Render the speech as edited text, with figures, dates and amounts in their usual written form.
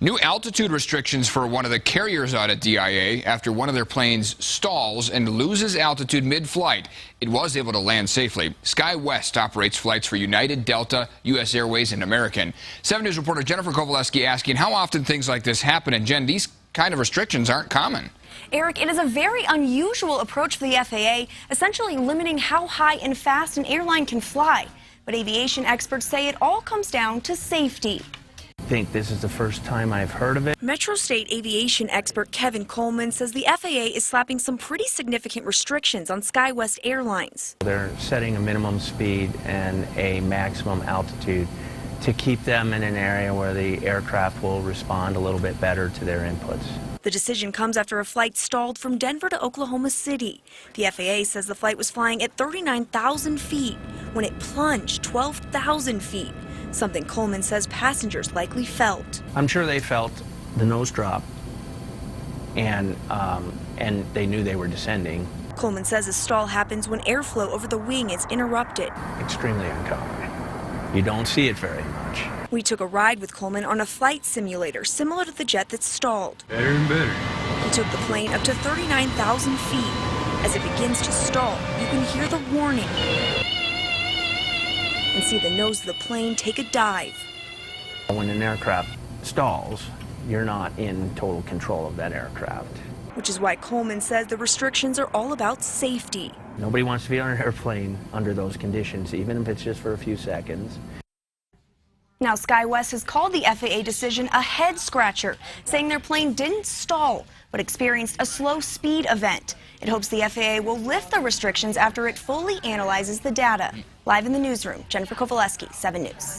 New altitude restrictions for one of the carriers out at DIA after one of their planes stalls and loses altitude mid-flight. It was able to land safely. Skywest operates flights for United, Delta, U.S. Airways, and American. 7 News reporter Jennifer Kovaleski asking how often things like this happen. And Jen, these kind of restrictions aren't common. Eric, it is a very unusual approach for the FAA, essentially limiting how high and fast an airline can fly. But aviation experts say it all comes down to safety. I think this is the first time I've heard of it. Metro State aviation expert Kevin Coleman says the FAA is slapping some pretty significant restrictions on Skywest Airlines. They're setting a minimum speed and a maximum altitude to keep them in an area where the aircraft will respond a little bit better to their inputs. The decision comes after a flight stalled from Denver to Oklahoma City. The FAA says the flight was flying at 39,000 feet when it plunged 12,000 feet. Something Coleman says passengers likely felt. I'm sure they felt the nose drop, and they knew they were descending. Coleman says a stall happens when airflow over the wing is interrupted. Extremely uncommon. You don't see it very much. We took a ride with Coleman on a flight simulator similar to the jet that stalled. Better and better. He took the plane up to 39,000 feet. As it begins to stall, you can hear the warning and see the nose of the plane take a dive. When an aircraft stalls, you're not in total control of that aircraft. Which is why Coleman says the restrictions are all about safety. Nobody wants to be on an airplane under those conditions, even if it's just for a few seconds. Now, Skywest has called the FAA decision a head-scratcher, saying their plane didn't stall, but experienced a slow speed event. It hopes the FAA will lift the restrictions after it fully analyzes the data. Live in the newsroom, Jennifer Kovaleski, 7 News.